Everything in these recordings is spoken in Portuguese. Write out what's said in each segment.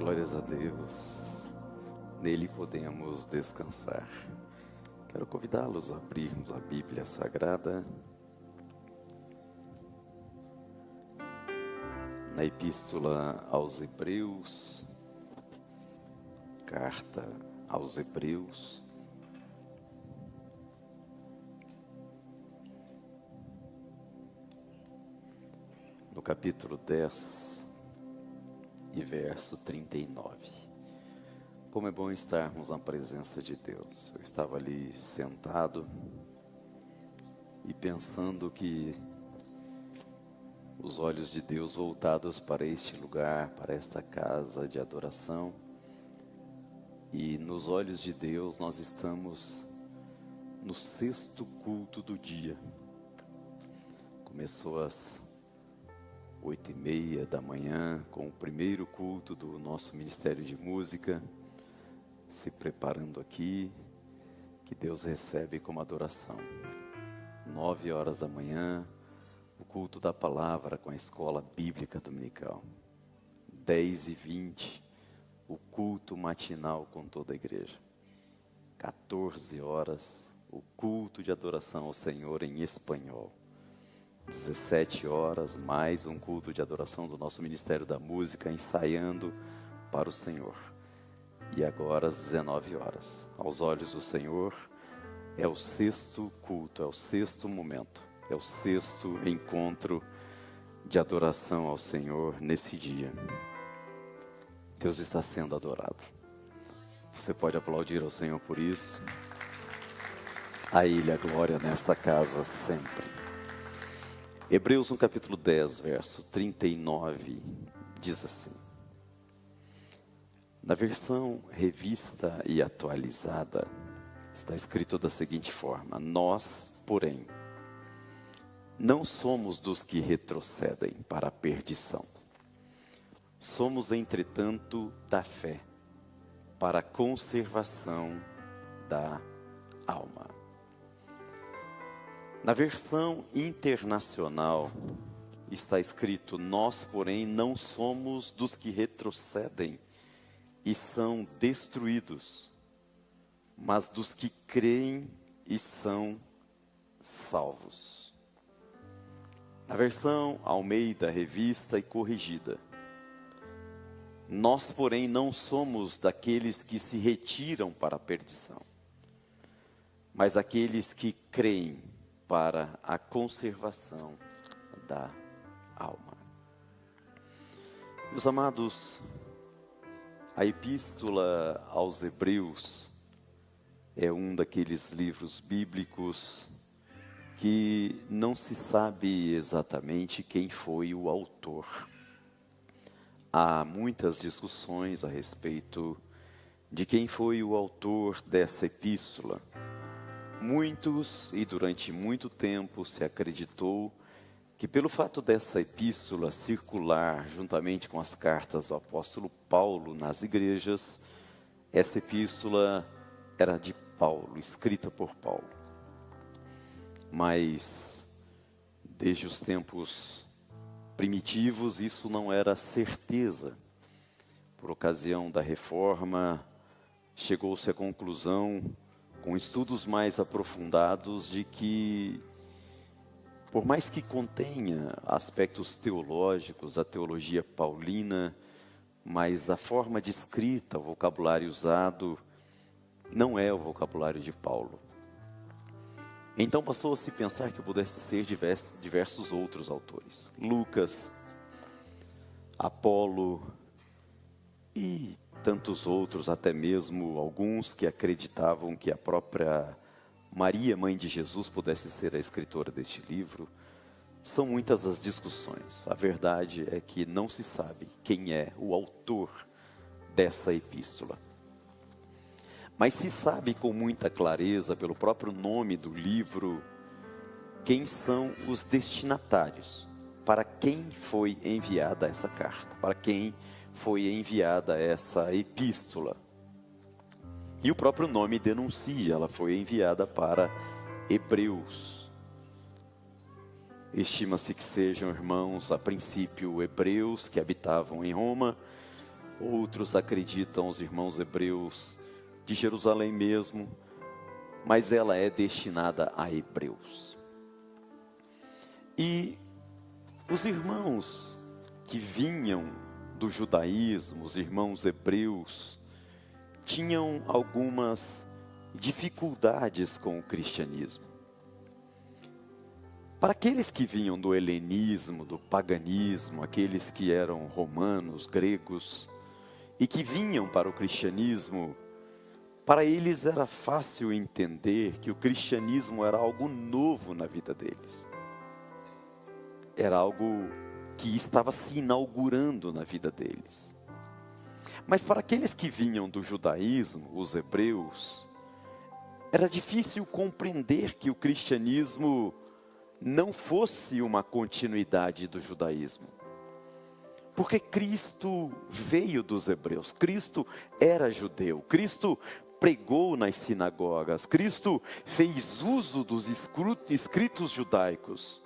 Glórias a Deus, nele podemos descansar. Quero convidá-los a abrirmos a Bíblia Sagrada na Epístola aos Hebreus, carta aos Hebreus, no capítulo 10 e verso 39. Como é bom estarmos na presença de Deus. Eu estava ali sentado e pensando que os olhos de Deus voltados para este lugar, para esta casa de adoração, e nos olhos de Deus nós estamos no 6º culto do dia. Começou às 8h30 da manhã, com o primeiro culto do nosso Ministério de Música, se preparando aqui, que Deus recebe como adoração. 9h da manhã, o culto da palavra com a escola bíblica dominical. 10h20, o culto matinal com toda a igreja. 14h, o culto de adoração ao Senhor em espanhol. 17h, mais um culto de adoração do nosso Ministério da Música, ensaiando para o Senhor. E agora às 19h, aos olhos do Senhor, é o 6º culto, é o 6º momento, é o 6º encontro de adoração ao Senhor nesse dia. Deus está sendo adorado. Você pode aplaudir ao Senhor por isso. A Ele a glória nesta casa sempre. Hebreus no capítulo 10, verso 39, diz assim: na versão revista e atualizada, está escrito da seguinte forma: nós, porém, não somos dos que retrocedem para a perdição. Somos, entretanto, da fé, para a conservação da alma. Na versão internacional está escrito: nós, porém, não somos dos que retrocedem e são destruídos, mas dos que creem e são salvos. Na versão Almeida, revista e corrigida, nós, porém, não somos daqueles que se retiram para a perdição, mas aqueles que creem para a conservação da alma. Meus amados, a Epístola aos Hebreus é um daqueles livros bíblicos que não se sabe exatamente quem foi o autor. Há muitas discussões a respeito de quem foi o autor dessa epístola. Muitos, e durante muito tempo, se acreditou que pelo fato dessa epístola circular juntamente com as cartas do apóstolo Paulo nas igrejas, essa epístola era de Paulo, escrita por Paulo. Mas, desde os tempos primitivos, isso não era certeza. Por ocasião da reforma, chegou-se à conclusão, com estudos mais aprofundados, de que, por mais que contenha aspectos teológicos, a teologia paulina, mas a forma de escrita, o vocabulário usado, não é o vocabulário de Paulo. Então passou a se pensar que pudesse ser diversos outros autores. Lucas, Apolo e tantos outros, até mesmo alguns que acreditavam que a própria Maria, mãe de Jesus, pudesse ser a escritora deste livro. São muitas as discussões. A verdade é que não se sabe quem é o autor dessa epístola. Mas se sabe com muita clareza, pelo próprio nome do livro, quem são os destinatários, para quem foi enviada essa carta, para quem foi enviada essa epístola. E o próprio nome denuncia, ela foi enviada para Hebreus. Estima-se que sejam, irmãos, a princípio hebreus que habitavam em Roma, outros acreditam, os irmãos hebreus de Jerusalém mesmo, mas ela é destinada a hebreus. E os irmãos que vinham do judaísmo, os irmãos hebreus, tinham algumas dificuldades com o cristianismo. Para aqueles que vinham do helenismo, do paganismo, aqueles que eram romanos, gregos, e que vinham para o cristianismo, para eles era fácil entender que o cristianismo era algo novo na vida deles. Era algo que estava se inaugurando na vida deles. Mas para aqueles que vinham do judaísmo, os hebreus, era difícil compreender que o cristianismo não fosse uma continuidade do judaísmo. Porque Cristo veio dos hebreus, Cristo era judeu, Cristo pregou nas sinagogas, Cristo fez uso dos escritos judaicos.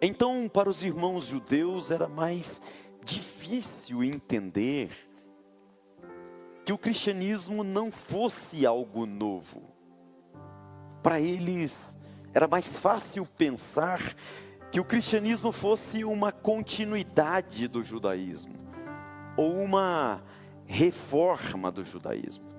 Então, para os irmãos judeus era mais difícil entender que o cristianismo não fosse algo novo. Para eles era mais fácil pensar que o cristianismo fosse uma continuidade do judaísmo, ou uma reforma do judaísmo.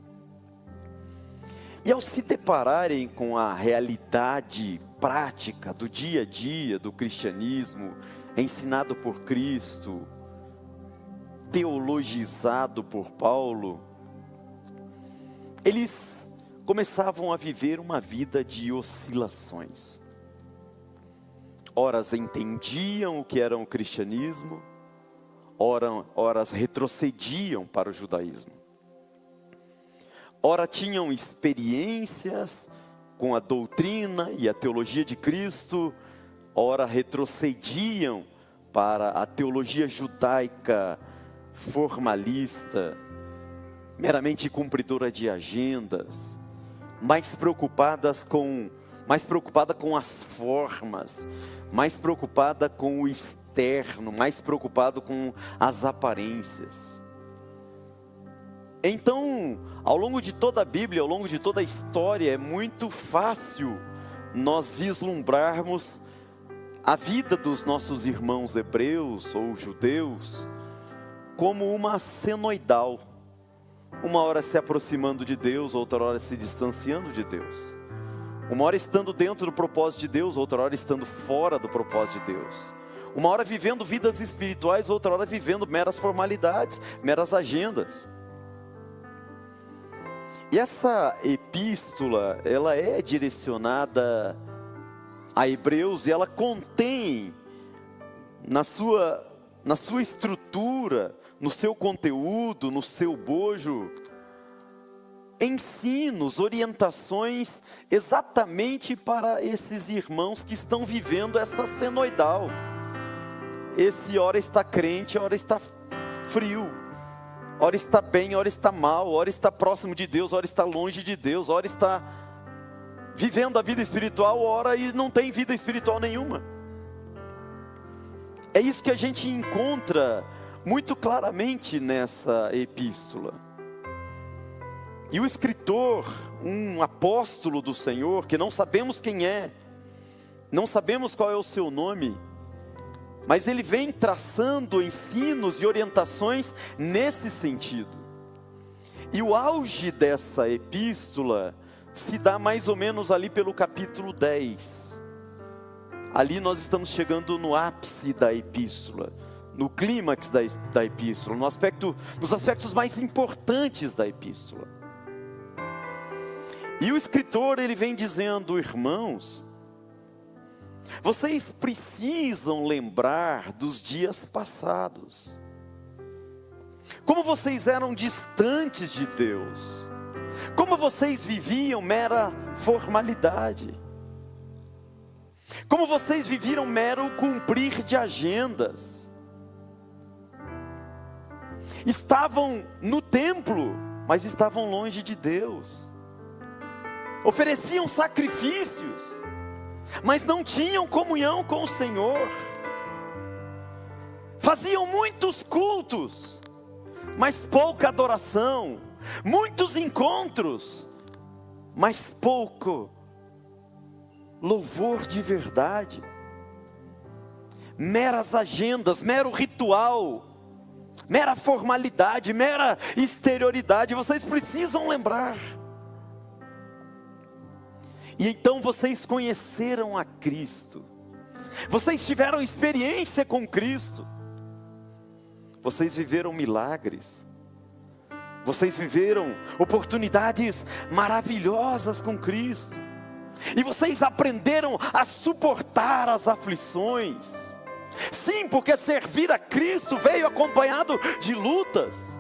E ao se depararem com a realidade prática do dia a dia do cristianismo, ensinado por Cristo, teologizado por Paulo, eles começavam a viver uma vida de oscilações. Horas entendiam o que era o cristianismo, horas retrocediam para o judaísmo. Ora tinham experiências com a doutrina e a teologia de Cristo, ora retrocediam para a teologia judaica formalista, meramente cumpridora de agendas, mais preocupada com as formas, mais preocupada com o externo, mais preocupado com as aparências. Então, ao longo de toda a Bíblia, ao longo de toda a história, é muito fácil nós vislumbrarmos a vida dos nossos irmãos hebreus ou judeus como uma senoidal. Uma hora se aproximando de Deus, outra hora se distanciando de Deus. Uma hora estando dentro do propósito de Deus, outra hora estando fora do propósito de Deus. Uma hora vivendo vidas espirituais, outra hora vivendo meras formalidades, meras agendas. E essa epístola, ela é direcionada a hebreus e ela contém na sua estrutura, no seu conteúdo, no seu bojo, ensinos, orientações exatamente para esses irmãos que estão vivendo essa senoidal. Esse hora está crente, hora está frio, hora está bem, hora está mal, hora está próximo de Deus, hora está longe de Deus, hora está vivendo a vida espiritual, hora e não tem vida espiritual nenhuma. É isso que a gente encontra muito claramente nessa epístola. E o escritor, um apóstolo do Senhor, que não sabemos quem é, não sabemos qual é o seu nome, mas ele vem traçando ensinos e orientações nesse sentido. E o auge dessa epístola se dá mais ou menos ali pelo capítulo 10. Ali nós estamos chegando no ápice da epístola, no clímax da epístola, nos aspectos mais importantes da epístola. E o escritor, ele vem dizendo: irmãos, vocês precisam lembrar dos dias passados, como vocês eram distantes de Deus, como vocês viviam mera formalidade, como vocês viviam mero cumprir de agendas. Estavam no templo, mas estavam longe de Deus. Ofereciam sacrifícios, mas não tinham comunhão com o Senhor. Faziam muitos cultos, mas pouca adoração. Muitos encontros, mas pouco louvor de verdade. Meras agendas, mero ritual, mera formalidade, mera exterioridade. Vocês precisam lembrar. E então vocês conheceram a Cristo. Vocês tiveram experiência com Cristo. Vocês viveram milagres. Vocês viveram oportunidades maravilhosas com Cristo. E vocês aprenderam a suportar as aflições. Sim, porque servir a Cristo veio acompanhado de lutas.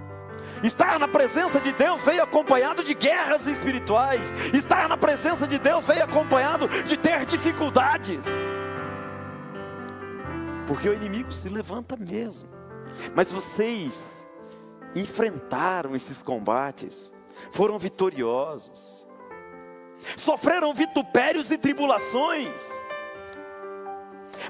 Estar na presença de Deus veio acompanhado de guerras espirituais. Estar na presença de Deus veio acompanhado de ter dificuldades. Porque o inimigo se levanta mesmo. Mas vocês enfrentaram esses combates, foram vitoriosos, sofreram vitupérios e tribulações,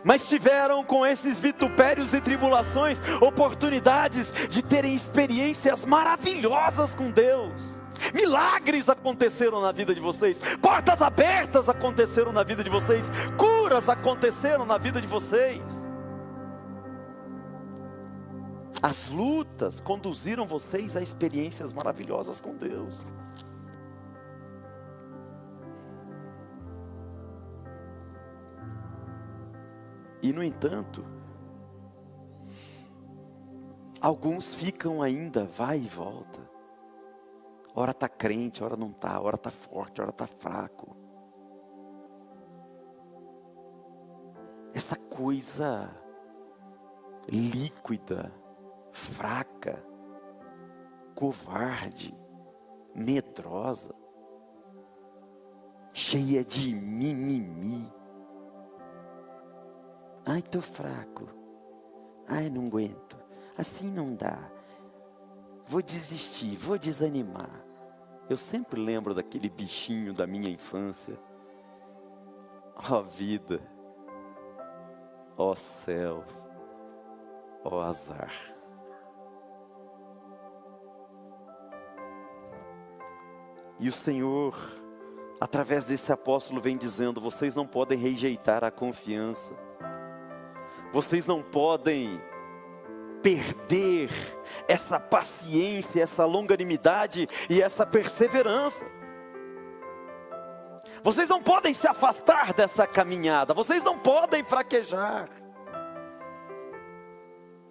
mas tiveram com esses vitupérios e tribulações oportunidades de terem experiências maravilhosas com Deus. Milagres aconteceram na vida de vocês, portas abertas aconteceram na vida de vocês, curas aconteceram na vida de vocês. As lutas conduziram vocês a experiências maravilhosas com Deus. E no entanto, alguns ficam ainda, vai e volta. Ora está crente, ora não está, ora está forte, ora está fraco. Essa coisa líquida, fraca, covarde, medrosa, cheia de mimimi. Ai, estou fraco. Ai, não aguento. Assim não dá. Vou desistir, vou desanimar. Eu sempre lembro daquele bichinho da minha infância. Ó vida, ó céus, ó azar. E o Senhor, através desse apóstolo, vem dizendo: vocês não podem rejeitar a confiança. Vocês não podem perder essa paciência, essa longanimidade e essa perseverança. Vocês não podem se afastar dessa caminhada. Vocês não podem fraquejar.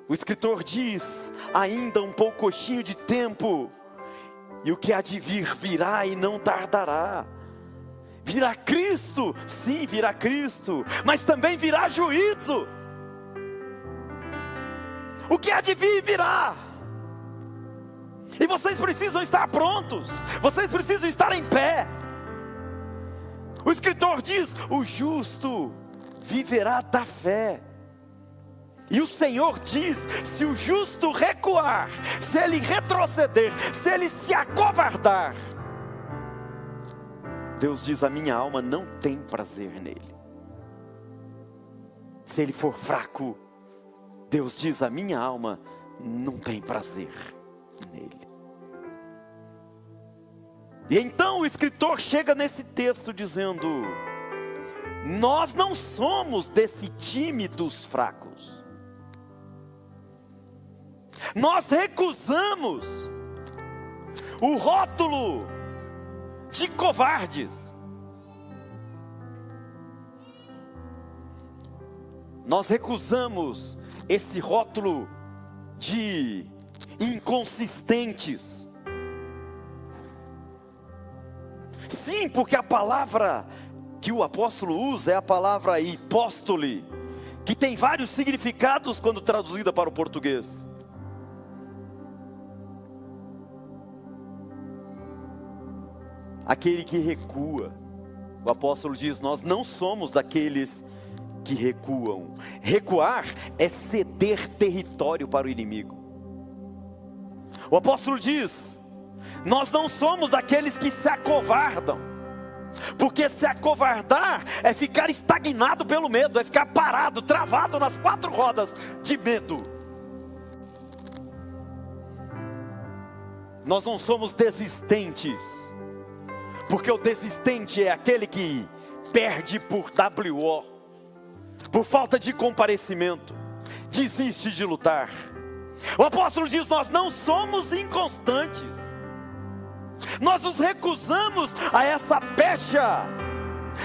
O escritor diz: ainda um poucochinho de tempo, e o que há de vir virá e não tardará. Virá Cristo, sim, virá Cristo, mas também virá juízo. O que há de vir virá. E vocês precisam estar prontos. Vocês precisam estar em pé. O escritor diz: o justo viverá da fé. E o Senhor diz: se o justo recuar, se ele retroceder, se ele se acovardar, Deus diz: a minha alma não tem prazer nele. Se ele for fraco, Deus diz: a minha alma não tem prazer nele. E então o escritor chega nesse texto dizendo: nós não somos desse time dos fracos. Nós recusamos o rótulo de covardes. Nós recusamos esse rótulo de inconsistentes. Sim, porque a palavra que o apóstolo usa é a palavra hipóstole, que tem vários significados quando traduzida para o português. Aquele que recua. O apóstolo diz: nós não somos daqueles que recuam. Recuar é ceder território para o inimigo. O apóstolo diz: nós não somos daqueles que se acovardam. Porque se acovardar é ficar estagnado pelo medo, é ficar parado, travado nas quatro rodas de medo. Nós não somos desistentes, porque o desistente é aquele que perde por WO, por falta de comparecimento, desiste de lutar. O apóstolo diz: nós não somos inconstantes, nós nos recusamos a essa pecha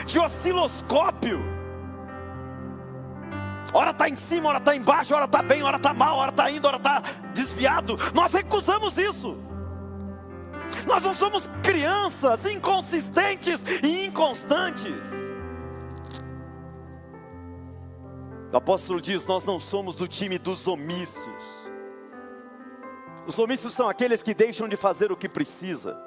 de osciloscópio. Ora está em cima, ora está embaixo, ora está bem, ora está mal, ora está indo, ora está desviado. Nós recusamos isso. Nós não somos crianças inconsistentes e inconstantes. O apóstolo diz: nós não somos do time dos omissos. Os omissos são aqueles que deixam de fazer o que precisa.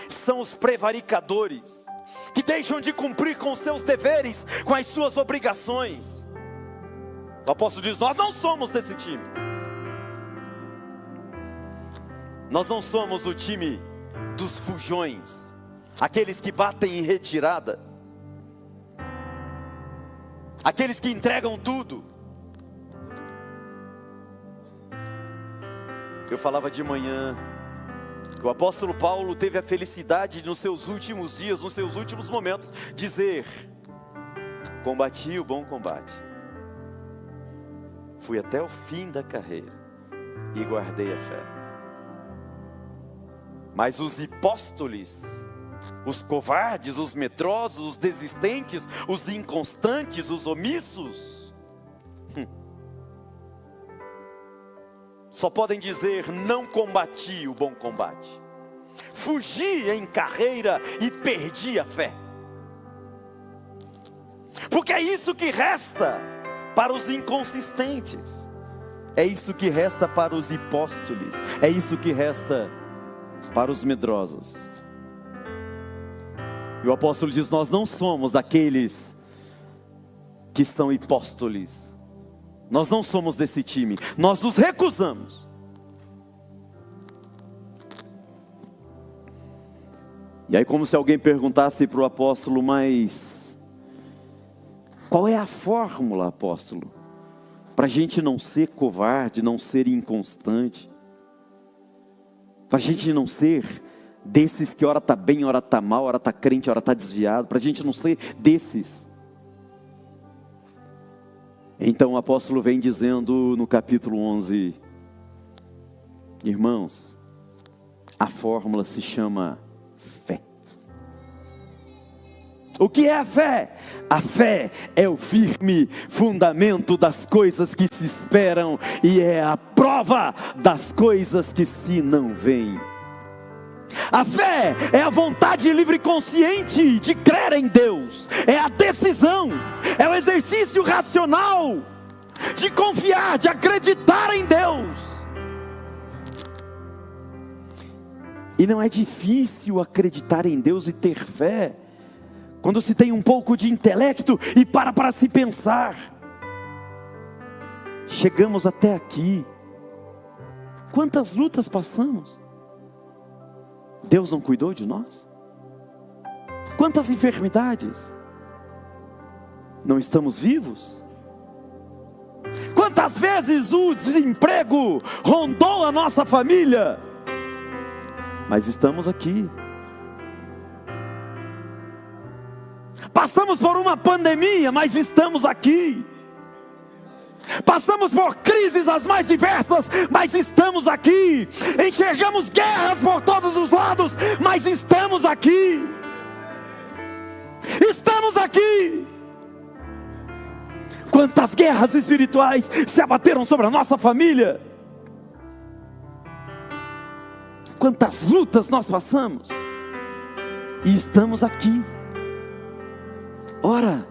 São os prevaricadores, que deixam de cumprir com os seus deveres, com as suas obrigações. O apóstolo diz: nós não somos desse time. Nós não somos do time dos fujões, aqueles que batem em retirada, aqueles que entregam tudo. Eu falava de manhã que o apóstolo Paulo teve a felicidade nos seus últimos dias, nos seus últimos momentos, dizer: combati o bom combate, fui até o fim da carreira e guardei a fé. Mas os hipóstoles, os covardes, os medrosos, os desistentes, os inconstantes, os omissos, só podem dizer: não combati o bom combate, fugi em carreira e perdi a fé. Porque é isso que resta para os inconsistentes, é isso que resta para os hipóstoles, é isso que resta para os medrosos. E o apóstolo diz: nós não somos daqueles que são hipóstoles, nós não somos desse time, nós nos recusamos. E aí, como se alguém perguntasse para o apóstolo: mas qual é a fórmula, apóstolo, para a gente não ser covarde, não ser inconstante, para a gente não ser desses que ora está bem, ora está mal, ora está crente, ora está desviado, para a gente não ser desses? Então o apóstolo vem dizendo no capítulo 11: irmãos, a fórmula se chama fé. O que é a fé? A fé é o firme fundamento das coisas que se esperam e é a prova das coisas que se não veem. A fé é a vontade livre e consciente de crer em Deus, é a decisão, é o exercício racional de confiar, de acreditar em Deus. E não é difícil acreditar em Deus e ter fé quando se tem um pouco de intelecto e para se pensar. Chegamos até aqui, quantas lutas passamos? Deus não cuidou de nós? Quantas enfermidades? Não estamos vivos? Quantas vezes o desemprego rondou a nossa família? Mas estamos aqui. Passamos por uma pandemia, mas estamos aqui. Passamos por crises as mais diversas, mas estamos aqui. Enxergamos guerras por todos os lados, mas estamos aqui. Estamos aqui. Quantas guerras espirituais se abateram sobre a nossa família? Quantas lutas nós passamos? E estamos aqui. Ora,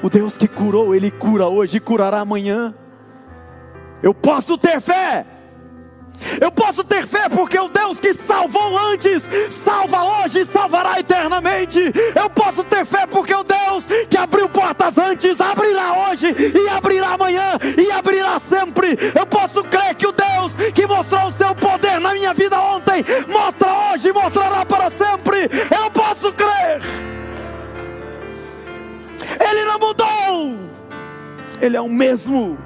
o Deus que curou, Ele cura hoje e curará amanhã. Eu posso ter fé. Eu posso ter fé porque o Deus que salvou antes, salva hoje e salvará eternamente. Eu posso ter fé porque o Deus que abriu portas antes, abrirá hoje e abrirá amanhã e abrirá sempre. Eu posso crer que o Deus que mostrou o seu poder na minha vida ontem, mostra hoje e mostrará para sempre. Eu posso crer. Ele não mudou, Ele é o mesmo.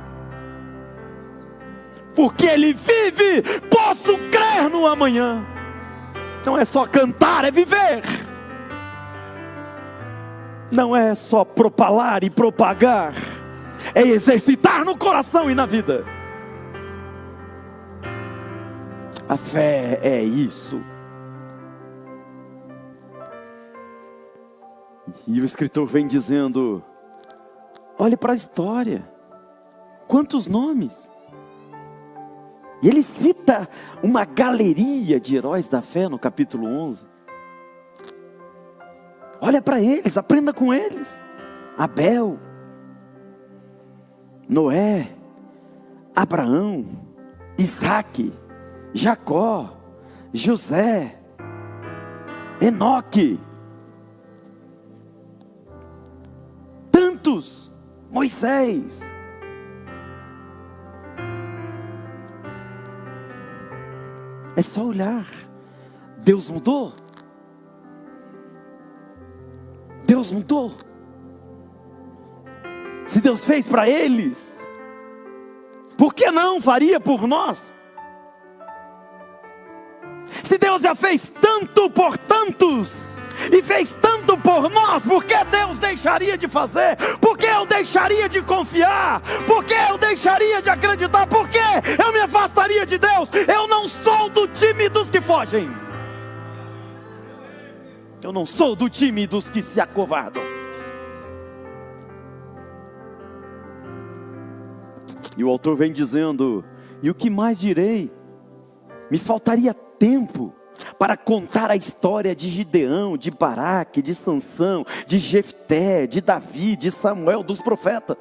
Porque ele vive, posso crer no amanhã. Não é só cantar, é viver. Não é só propalar e propagar, é exercitar no coração e na vida. A fé é isso. E o escritor vem dizendo: olhe para a história, quantos nomes. E ele cita uma galeria de heróis da fé no capítulo 11. Olha para eles, aprenda com eles. Abel, Noé, Abraão, Isaac, Jacó, José, Enoque, tantos, Moisés. É só olhar. Deus mudou. Deus mudou. Se Deus fez para eles, por que não faria por nós? Se Deus já fez tanto por tantos, e fez tanto por nós, por que Deus deixaria de fazer? Por que eu deixaria de confiar? Por que eu deixaria de acreditar? Por que eu me afastaria de Deus? Eu não sou do time dos que fogem. Eu não sou do time dos que se acovardam. E o autor vem dizendo: e o que mais direi? Me faltaria tempo para contar a história de Gideão, de Baraque, de Sansão, de Jefté, de Davi, de Samuel, dos profetas.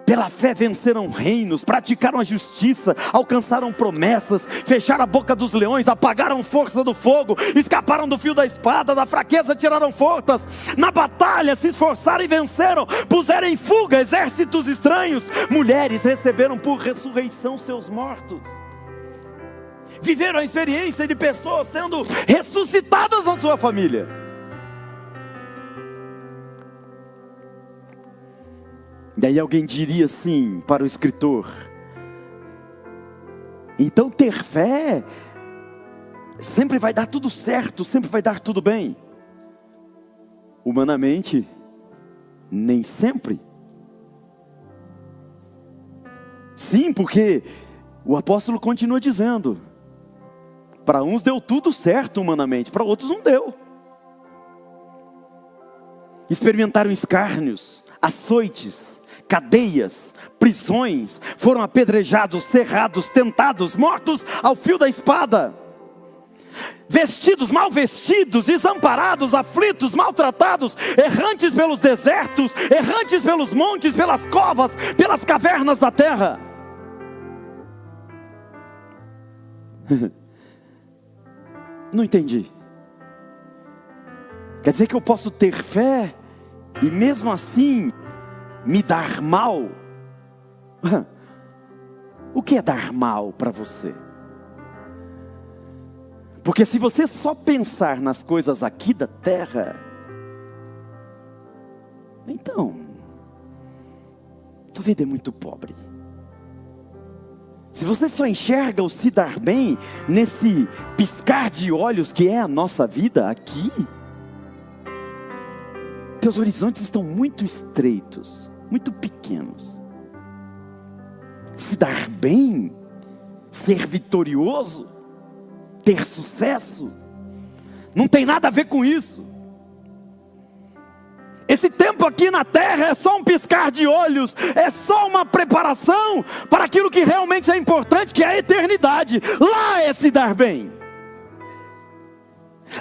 Pela fé venceram reinos, praticaram a justiça, alcançaram promessas, fecharam a boca dos leões, apagaram força do fogo, escaparam do fio da espada, da fraqueza tiraram forças, na batalha se esforçaram e venceram, puseram em fuga exércitos estranhos, mulheres receberam por ressurreição seus mortos, viveram a experiência de pessoas sendo ressuscitadas na sua família. Daí alguém diria assim para o escritor: então ter fé sempre vai dar tudo certo, sempre vai dar tudo bem. Humanamente, nem sempre. Sim, porque o apóstolo continua dizendo: para uns deu tudo certo humanamente, para outros não deu. Experimentaram escárnios, açoites, cadeias, prisões, foram apedrejados, cerrados, tentados, mortos ao fio da espada, vestidos, mal vestidos, desamparados, aflitos, maltratados, errantes pelos desertos, errantes pelos montes, pelas covas, pelas cavernas da terra. Não entendi. Quer dizer que eu posso ter fé e mesmo assim me dar mal? O que é dar mal para você? Porque se você só pensar nas coisas aqui da terra, então tua vida é muito pobre. Se você só enxerga o se dar bem nesse piscar de olhos que é a nossa vida aqui, teus horizontes estão muito estreitos, muito pequenos. Se dar bem, ser vitorioso, ter sucesso, não tem nada a ver com isso. Esse tempo aqui na terra é só um piscar de olhos, é só uma preparação para aquilo que realmente é importante, que é a eternidade. Lá é se dar bem,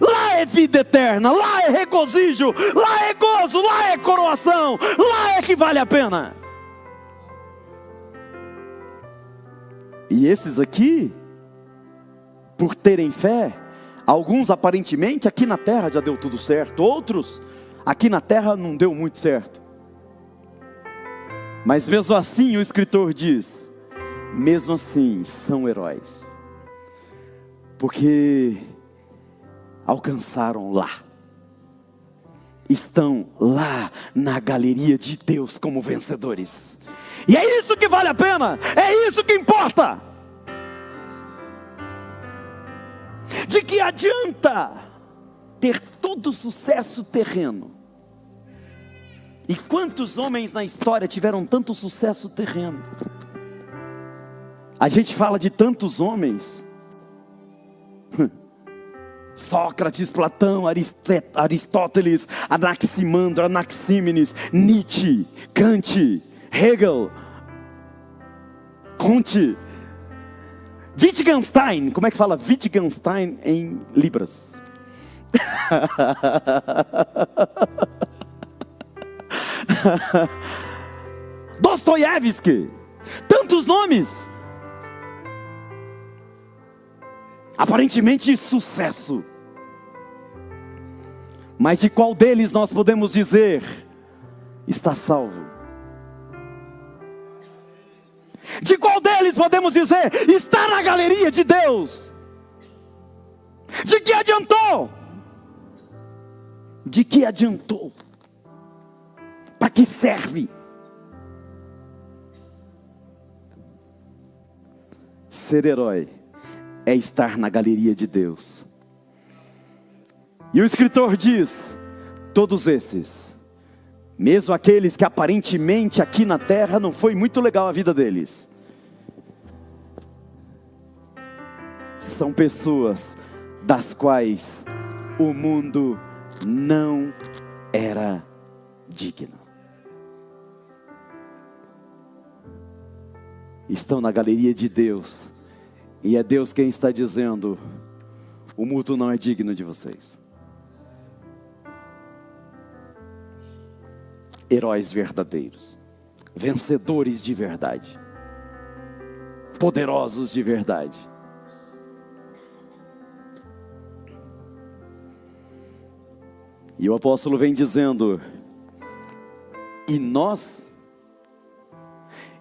lá é vida eterna, lá é regozijo, lá é gozo, lá é coroação, lá é que vale a pena. E esses aqui, por terem fé, alguns aparentemente aqui na terra já deu tudo certo, outros aqui na terra não deu muito certo. Mas mesmo assim o escritor diz, mesmo assim são heróis, porque alcançaram lá, estão lá na galeria de Deus como vencedores. E é isso que vale a pena, é isso que importa. De que adianta ter todo o sucesso terreno? E quantos homens na história tiveram tanto sucesso terreno? A gente fala de tantos homens: Sócrates, Platão, Aristóteles, Anaximandro, Anaxímenes, Nietzsche, Kant, Hegel, Comte, Wittgenstein. Como é que fala Wittgenstein em libras? Dostoiévski. Tantos nomes. Aparentemente sucesso. Mas de qual deles nós podemos dizer está salvo? De qual deles podemos dizer está na galeria de Deus? De que adiantou? De que adiantou? Para que serve? Ser herói é estar na galeria de Deus. E o escritor diz: todos esses, mesmo aqueles que aparentemente aqui na terra não foi muito legal a vida deles, são pessoas das quais o mundo não era digno. Estão na galeria de Deus. E é Deus quem está dizendo: o mundo não é digno de vocês. Heróis verdadeiros, vencedores de verdade, poderosos de verdade. E o apóstolo vem dizendo: e nós,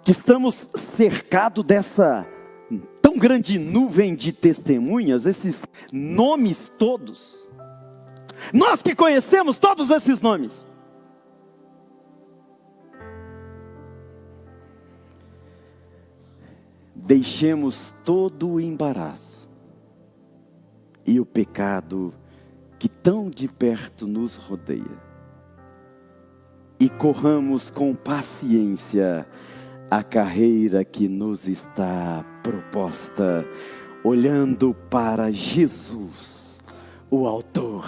que estamos cercados dessa tão grande nuvem de testemunhas, esses nomes todos, nós que conhecemos todos esses nomes, deixemos todo o embaraço e o pecado que tão de perto nos rodeia, e corramos com paciência a carreira que nos está proposta, olhando para Jesus, o autor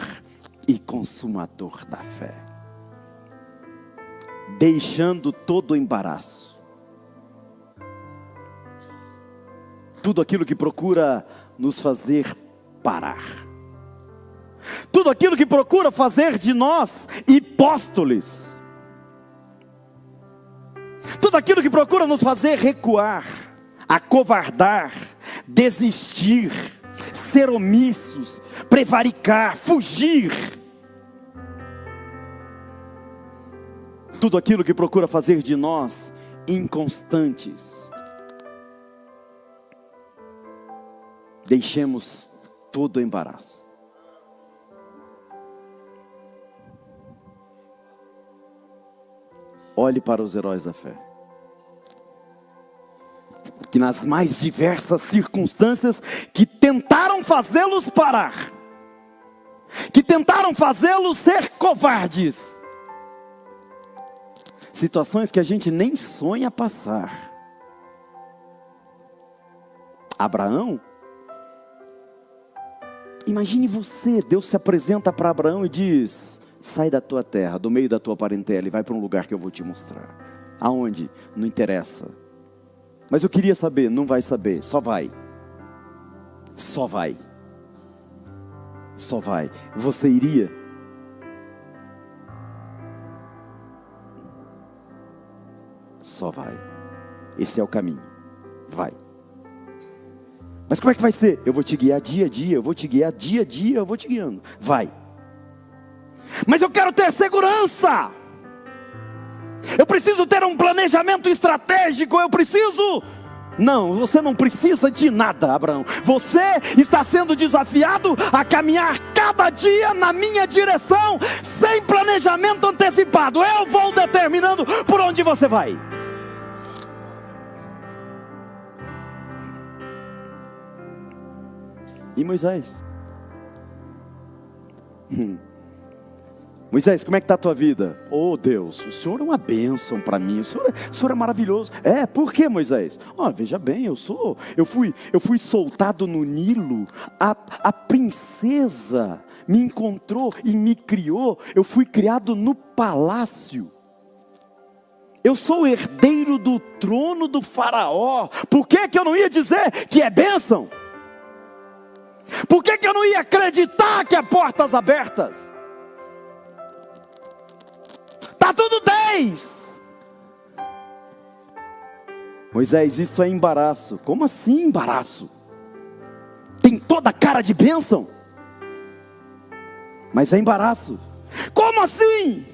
e consumador da fé. Deixando todo o embaraço, tudo aquilo que procura nos fazer parar, tudo aquilo que procura fazer de nós hipóstoles, tudo aquilo que procura nos fazer recuar, acovardar, desistir, ser omissos, prevaricar, fugir. Tudo aquilo que procura fazer de nós inconstantes. Deixemos todo o embaraço. Olhe para os heróis da fé, que nas mais diversas circunstâncias que tentaram fazê-los parar, que tentaram fazê-los ser covardes, situações que a gente nem sonha passar. Abraão, imagine você, Deus se apresenta para Abraão e diz: sai da tua terra, do meio da tua parentela, e vai para um lugar que eu vou te mostrar. Aonde? Não interessa. Mas eu queria saber. Não vai saber, só vai. Só vai. Só vai. Você iria? Só vai. Esse é o caminho. Vai. Mas como é que vai ser? Eu vou te guiar dia a dia, eu vou te guiar dia a dia, eu vou te guiando. Vai. Mas eu quero ter segurança. Eu preciso ter um planejamento estratégico. Eu preciso... Não, você não precisa de nada, Abraão. Você está sendo desafiado a caminhar cada dia na minha direção, sem planejamento antecipado. Eu vou determinando por onde você vai. E Moisés? Moisés, como é que está a tua vida? Oh Deus, o Senhor é uma bênção para mim, o Senhor é maravilhoso. Por que, Moisés? Veja bem, eu fui soltado no Nilo, a princesa me encontrou e me criou, eu fui criado no palácio. Eu sou o herdeiro do trono do faraó. Por que eu não ia dizer que é bênção? Por que eu não ia acreditar que é portas abertas? Está tudo 10. Moisés, isso é embaraço. Como assim embaraço? Tem toda a cara de bênção, mas é embaraço. Como assim?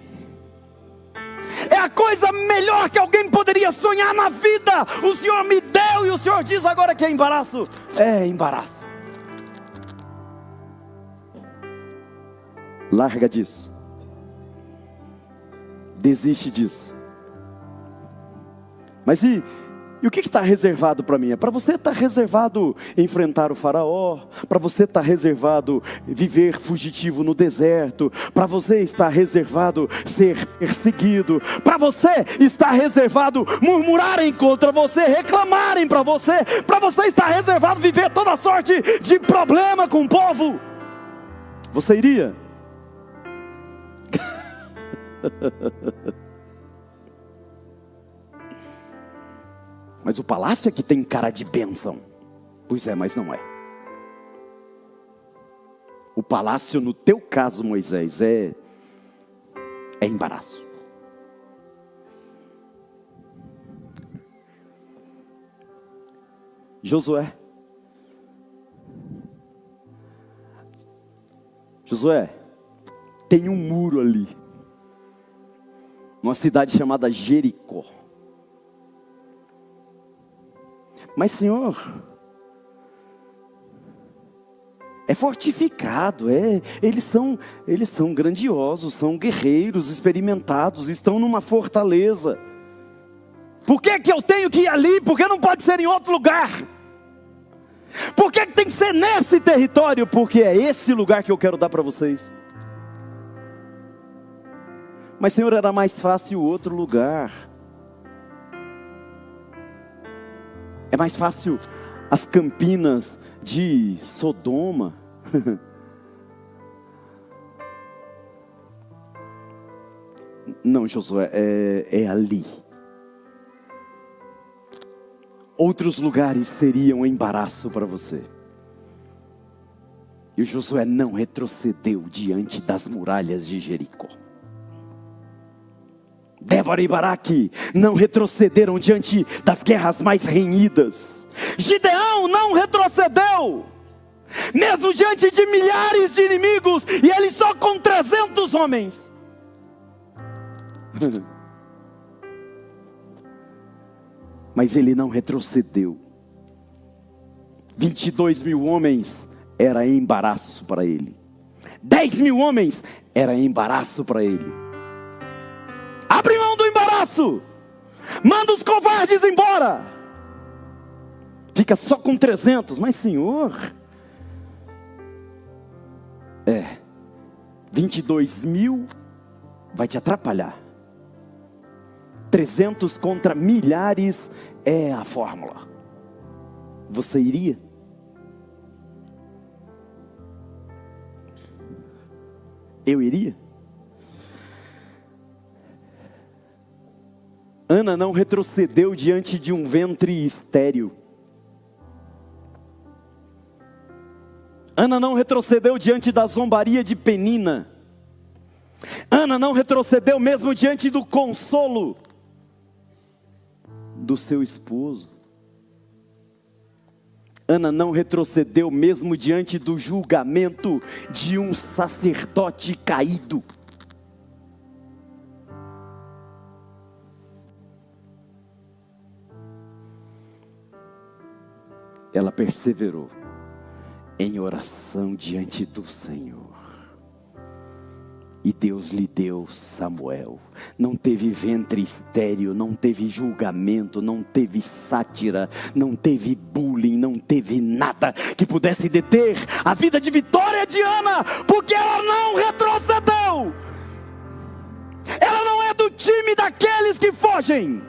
É a coisa melhor que alguém poderia sonhar na vida. O Senhor me deu e o Senhor diz agora que é embaraço. É embaraço. Larga disso. Desiste disso. Mas e o que está reservado para mim? Para você está reservado enfrentar o faraó. Para você está reservado viver fugitivo no deserto. Para você está reservado ser perseguido. Para você está reservado murmurarem contra você, reclamarem para você. Para você está reservado viver toda sorte de problema com o povo. Você iria? Mas o palácio é que tem cara de bênção. Pois é, mas não é. O palácio no teu caso, Moisés, é embaraço. Josué, tem um muro ali, numa cidade chamada Jericó. Mas Senhor, é fortificado, eles são grandiosos, são guerreiros, experimentados, estão numa fortaleza. Por que eu tenho que ir ali? Por que não pode ser em outro lugar? Por que tem que ser nesse território? Porque é esse lugar que eu quero dar para vocês. Mas Senhor, era mais fácil outro lugar. É mais fácil as campinas de Sodoma. Não, Josué, é ali. Outros lugares seriam embaraço para você. E o Josué não retrocedeu diante das muralhas de Jericó. Débora e Baraque não retrocederam diante das guerras mais renhidas. Gideão não retrocedeu, mesmo diante de milhares de inimigos, e ele só com 300 homens. Mas ele não retrocedeu. 22 mil homens era embaraço para ele. 10 mil homens era embaraço para ele. Abre mão do embaraço. Manda os covardes embora. Fica só com 300. Mas Senhor, 22 mil vai te atrapalhar. 300 contra milhares é a fórmula. Você iria? Eu iria? Ana não retrocedeu diante de um ventre estéril. Ana não retrocedeu diante da zombaria de Penina. Ana não retrocedeu mesmo diante do consolo do seu esposo. Ana não retrocedeu mesmo diante do julgamento de um sacerdote caído. Ela perseverou em oração diante do Senhor. E Deus lhe deu Samuel. Não teve ventre estéril, não teve julgamento, não teve sátira, não teve bullying, não teve nada que pudesse deter a vida de Vitória de Ana, porque ela não retrocedeu. Ela não é do time daqueles que fogem.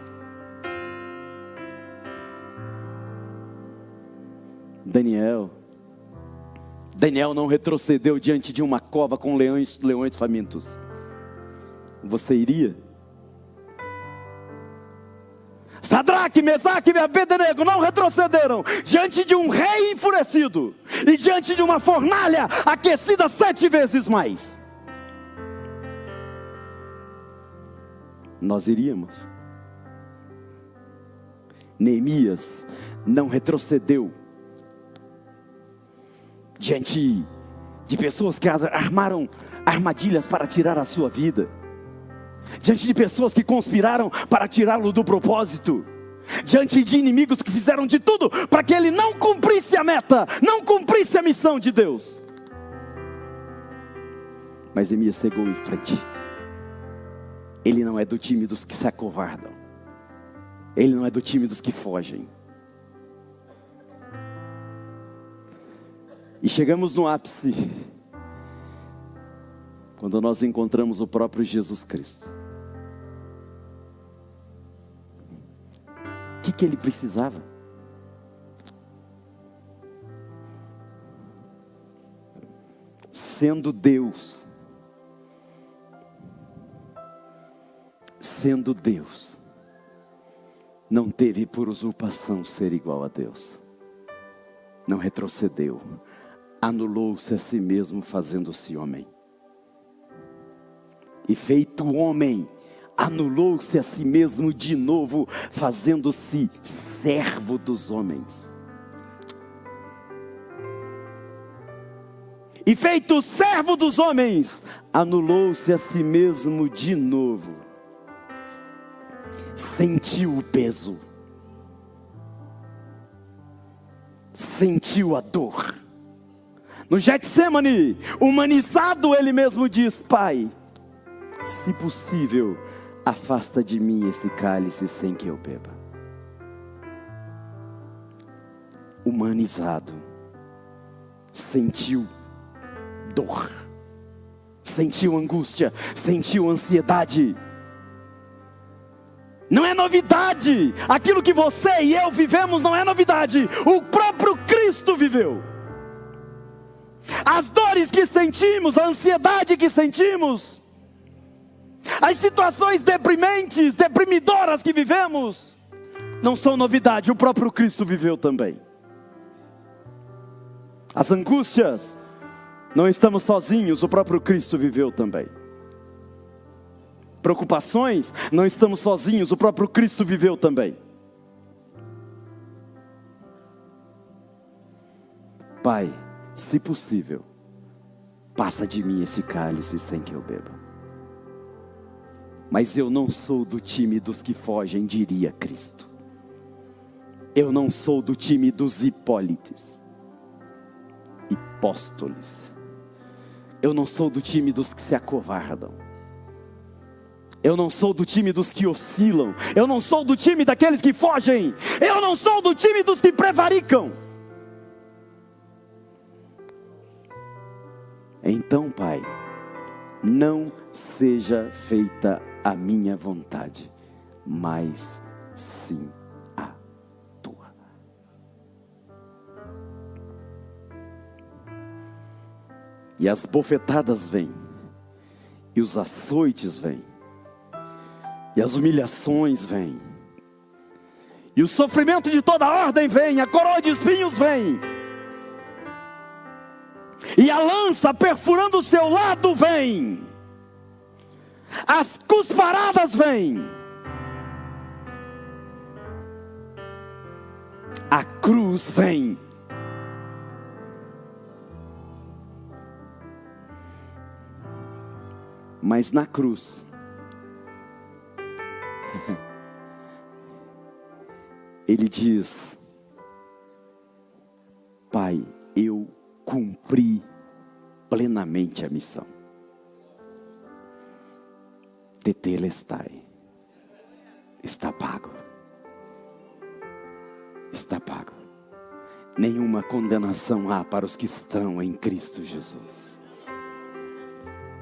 Daniel não retrocedeu diante de uma cova com leões famintos. Você iria? Sadraque, Mesaque e Abednego não retrocederam diante de um rei enfurecido e diante de uma fornalha aquecida 7 vezes mais. Nós iríamos. Neemias não retrocedeu diante de pessoas que armaram armadilhas para tirar a sua vida, diante de pessoas que conspiraram para tirá-lo do propósito, diante de inimigos que fizeram de tudo para que ele não cumprisse a meta, não cumprisse a missão de Deus. Mas Neemias chegou em frente. Ele não é do time dos que se acovardam, ele não é do time dos que fogem. E chegamos no ápice, quando nós encontramos o próprio Jesus Cristo. O que ele precisava? Sendo Deus, não teve por usurpação ser igual a Deus. Não retrocedeu. Anulou-se a si mesmo, fazendo-se homem. E feito homem, anulou-se a si mesmo de novo, fazendo-se servo dos homens. E feito servo dos homens, anulou-se a si mesmo de novo. Sentiu o peso, sentiu a dor. No Getsemane, humanizado, ele mesmo diz: Pai, se possível, afasta de mim esse cálice sem que eu beba. Humanizado, sentiu dor, sentiu angústia, sentiu ansiedade. Não é novidade, aquilo que você e eu vivemos não é novidade, o próprio Cristo viveu. As dores que sentimos, a ansiedade que sentimos, as situações deprimentes, deprimidoras que vivemos, não são novidade, o próprio Cristo viveu também. As angústias, não estamos sozinhos, o próprio Cristo viveu também. Preocupações, não estamos sozinhos, o próprio Cristo viveu também. Pai, se possível, passa de mim esse cálice sem que eu beba. Mas eu não sou do time dos que fogem, diria Cristo. Eu não sou do time dos Hipólites, Hipóstoles. Eu não sou do time dos que se acovardam. Eu não sou do time dos que oscilam. Eu não sou do time daqueles que fogem. Eu não sou do time dos que prevaricam. Então, Pai, não seja feita a minha vontade, mas sim a tua. E as bofetadas vêm, e os açoites vêm, e as humilhações vêm, e o sofrimento de toda ordem vem, a coroa de espinhos vem, e a lança perfurando o seu lado vem, as cusparadas vêm, a cruz vem. Mas na cruz, ele diz: Pai, eu cumpri plenamente a missão. tetelestai. Está pago. Está pago. Nenhuma condenação há para os que estão em Cristo Jesus.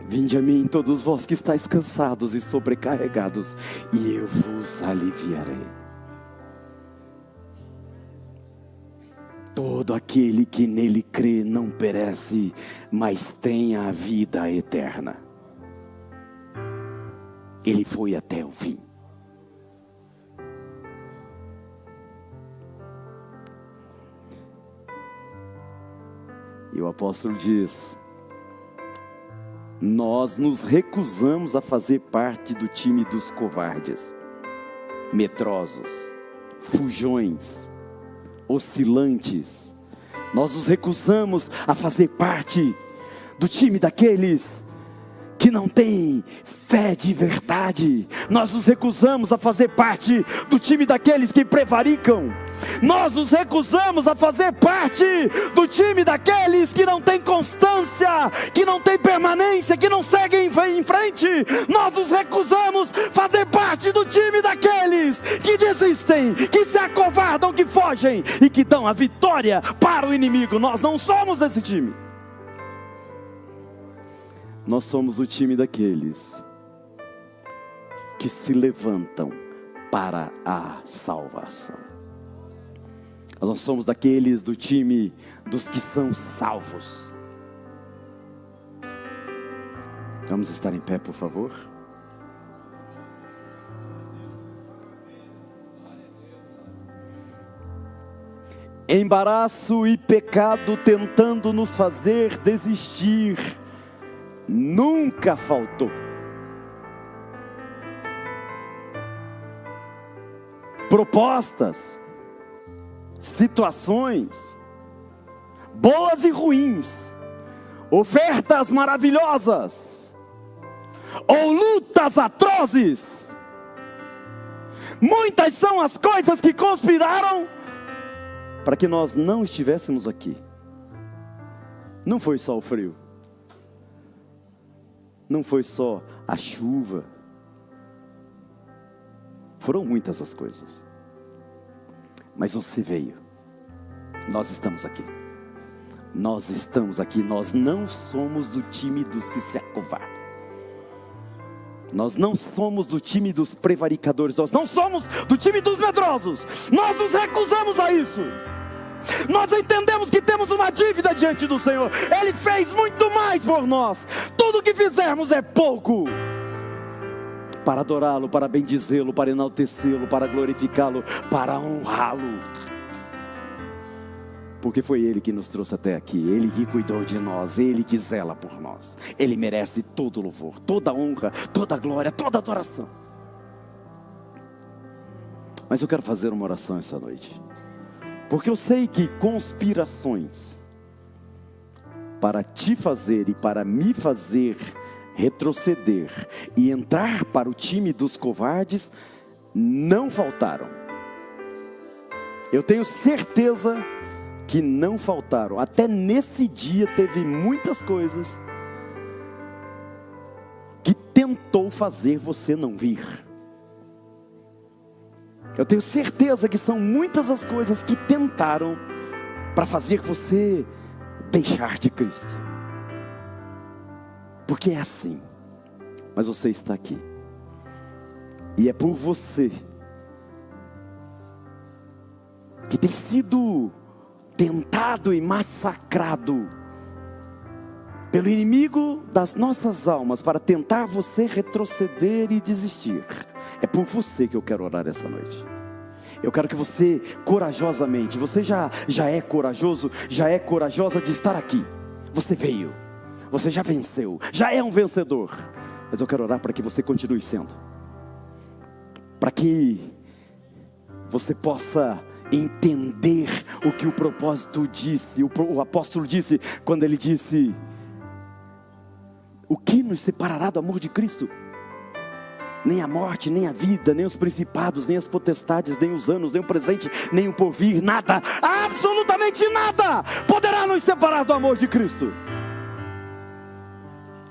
Vinde a mim todos vós que estáis cansados e sobrecarregados, e eu vos aliviarei. Todo aquele que nele crê não perece, mas tem a vida eterna. Ele foi até o fim. E o apóstolo diz: nós nos recusamos a fazer parte do time dos covardes, medrosos, fujões, oscilantes. Nós nos recusamos a fazer parte do time daqueles que não têm fé de verdade. Nós nos recusamos a fazer parte do time daqueles que prevaricam. Nós nos recusamos a fazer parte do time daqueles que não têm constância, que não têm permanência, que não seguem em frente. Nós nos recusamos a fazer parte do time daqueles que desistem, que se acovardam, que fogem e que dão a vitória para o inimigo. Nós não somos esse time. Nós somos o time daqueles que se levantam para a salvação. Nós somos daqueles do time dos que são salvos. Vamos estar em pé, por favor. Embaraço e pecado tentando nos fazer desistir nunca faltou. Propostas, situações, boas e ruins, ofertas maravilhosas, ou lutas atrozes. Muitas são as coisas que conspiraram para que nós não estivéssemos aqui. Não foi só o frio, não foi só a chuva, foram muitas as coisas. Mas você veio. Nós estamos aqui. Nós estamos aqui. Nós não somos do time dos que se acovardam. Nós não somos do time dos prevaricadores. Nós não somos do time dos medrosos. Nós nos recusamos a isso. Nós entendemos que temos uma dívida diante do Senhor. Ele fez muito mais por nós. Tudo que fizermos é pouco para adorá-lo, para bendizê-lo, para enaltecê-lo, para glorificá-lo, para honrá-lo. Porque foi Ele que nos trouxe até aqui, Ele que cuidou de nós, Ele que zela por nós. Ele merece todo louvor, toda honra, toda glória, toda adoração. Mas eu quero fazer uma oração essa noite, porque eu sei que conspirações para te fazer e para me fazer retroceder e entrar para o time dos covardes não faltaram. Eu tenho certeza que não faltaram. Até nesse dia teve muitas coisas que tentou fazer você não vir. Eu tenho certeza que são muitas as coisas que tentaram para fazer você deixar de Cristo. Porque é assim. Mas você está aqui. E é por você que tem sido tentado e massacrado pelo inimigo das nossas almas para tentar você retroceder e desistir. É por você que eu quero orar essa noite. Eu quero que você corajosamente, você já é corajoso, já é corajosa de estar aqui. Você veio, você já venceu, já é um vencedor. Mas eu quero orar para que você continue sendo, para que você possa entender o que o propósito disse. O apóstolo disse, quando ele disse: o que nos separará do amor de Cristo? Nem a morte, nem a vida, nem os principados, nem as potestades, nem os anos, nem o presente, nem o porvir, nada, absolutamente nada poderá nos separar do amor de Cristo.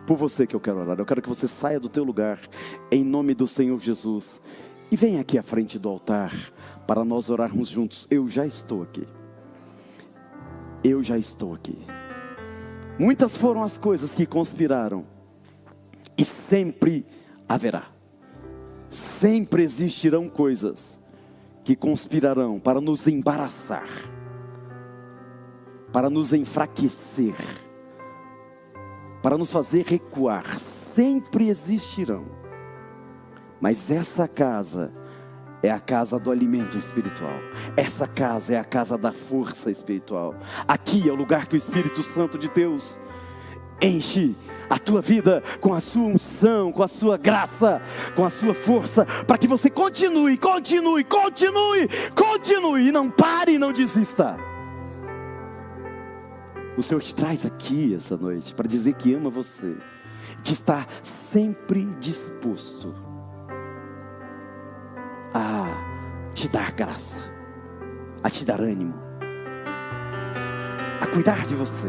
por você que eu quero orar. Eu quero que você saia do teu lugar, em nome do Senhor Jesus, e venha aqui à frente do altar, para nós orarmos juntos. Eu já estou aqui. Eu já estou aqui. Muitas foram as coisas que conspiraram, e sempre haverá. Sempre existirão coisas que conspirarão para nos embaraçar, para nos enfraquecer, para nos fazer recuar. Sempre existirão. Mas essa casa é a casa do alimento espiritual. Essa casa é a casa da força espiritual. Aqui é o lugar que o Espírito Santo de Deus enche a tua vida com a sua unção, com a sua graça, com a sua força, para que você continue, e não pare e não desista. O Senhor te traz aqui essa noite para dizer que ama você, que está sempre disposto a te dar graça, a te dar ânimo, a cuidar de você.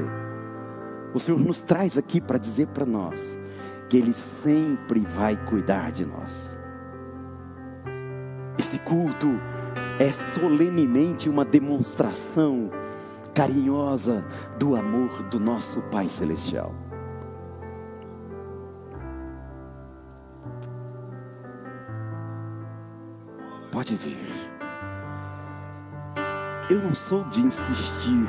O Senhor nos traz aqui para dizer para nós que Ele sempre vai cuidar de nós. Esse culto é solenemente uma demonstração carinhosa do amor do nosso Pai Celestial. Pode vir. Eu não sou de insistir,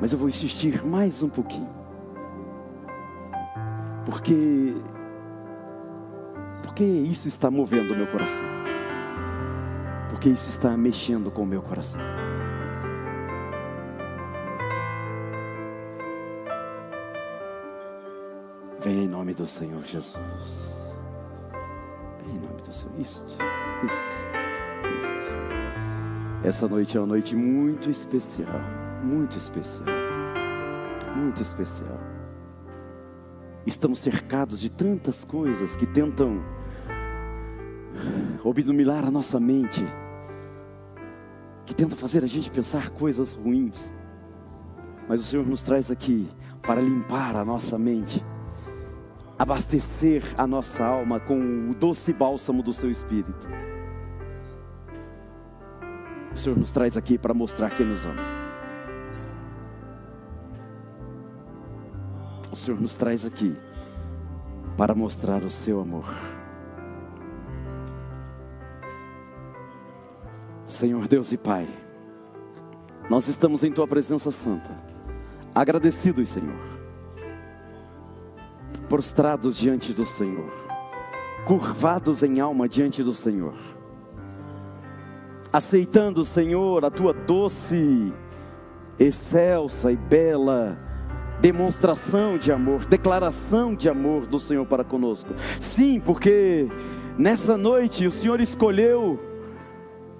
mas eu vou insistir mais um pouquinho, porque isso está movendo o meu coração, porque isso está mexendo com o meu coração. Vem em nome do Senhor Jesus. Vem em nome do Senhor. Isto. Essa noite é uma noite muito especial. Muito especial. Muito especial. Estamos cercados de tantas coisas que tentam obnubilar a nossa mente, que tentam fazer a gente pensar coisas ruins. Mas o Senhor nos traz aqui para limpar a nossa mente, abastecer a nossa alma com o doce bálsamo do seu Espírito. O Senhor nos traz aqui para mostrar quem nos ama. O Senhor nos traz aqui para mostrar o seu amor. Senhor Deus e Pai, nós estamos em Tua presença santa, agradecidos, Senhor, prostrados diante do Senhor, curvados em alma diante do Senhor, aceitando, Senhor, a Tua doce, excelsa e bela demonstração de amor, declaração de amor do Senhor para conosco. Sim, porque nessa noite o Senhor escolheu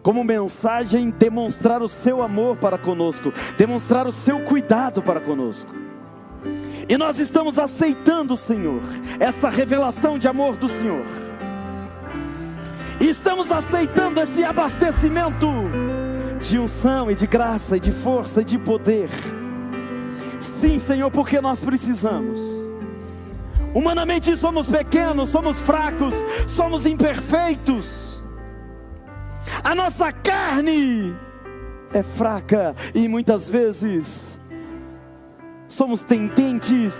como mensagem demonstrar o seu amor para conosco, demonstrar o seu cuidado para conosco. E nós estamos aceitando, Senhor, essa revelação de amor do Senhor. E estamos aceitando esse abastecimento de unção e de graça e de força e de poder. Sim, Senhor, porque nós precisamos. Humanamente somos pequenos, somos fracos, somos imperfeitos. A nossa carne é fraca e muitas vezes somos tendentes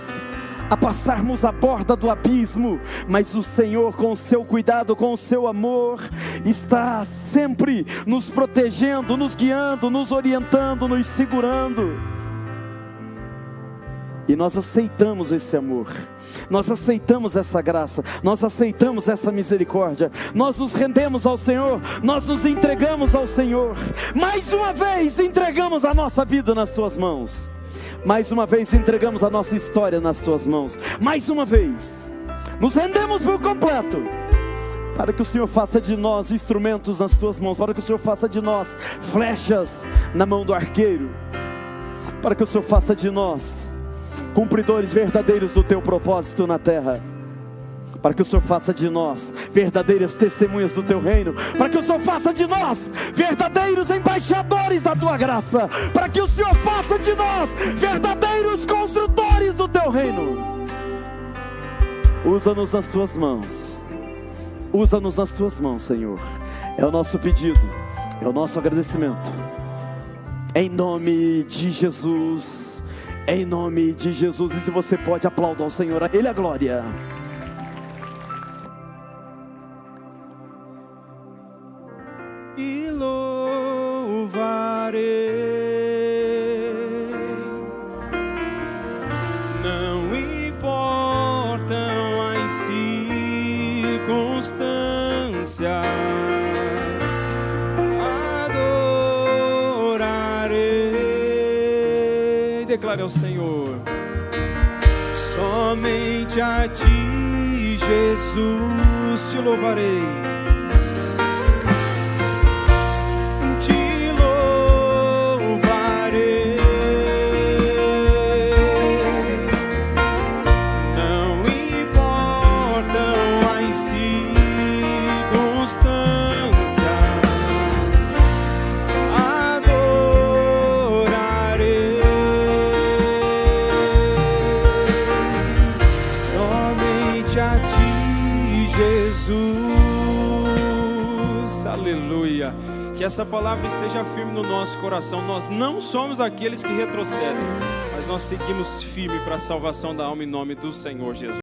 a passarmos a borda do abismo, mas o Senhor, com o seu cuidado, com o seu amor, está sempre nos protegendo, nos guiando, nos orientando, nos segurando. E nós aceitamos esse amor, nós aceitamos essa graça, nós aceitamos essa misericórdia, nós nos rendemos ao Senhor, nós nos entregamos ao Senhor. Mais uma vez entregamos a nossa vida nas Tuas mãos. Mais uma vez entregamos a nossa história nas Tuas mãos. Mais uma vez nos rendemos por completo, para que o Senhor faça de nós instrumentos nas Tuas mãos, para que o Senhor faça de nós flechas na mão do arqueiro, para que o Senhor faça de nós cumpridores verdadeiros do Teu propósito na terra, para que o Senhor faça de nós verdadeiras testemunhas do Teu reino, para que o Senhor faça de nós verdadeiros embaixadores da Tua graça, para que o Senhor faça de nós verdadeiros construtores do Teu reino. Usa-nos nas tuas mãos. Usa-nos nas tuas mãos, Senhor. É o nosso pedido, é o nosso agradecimento. Em nome de Jesus. Em nome de Jesus. E se você pode, aplaudir ao Senhor, a Ele a glória. E louvarei, não importam as circunstâncias, adorarei. Declare ao Senhor: somente a Ti, Jesus, te louvarei. A Ti, Jesus, aleluia. Que essa palavra esteja firme no nosso coração. Nós não somos aqueles que retrocedem, mas nós seguimos firme para a salvação da alma em nome do Senhor Jesus.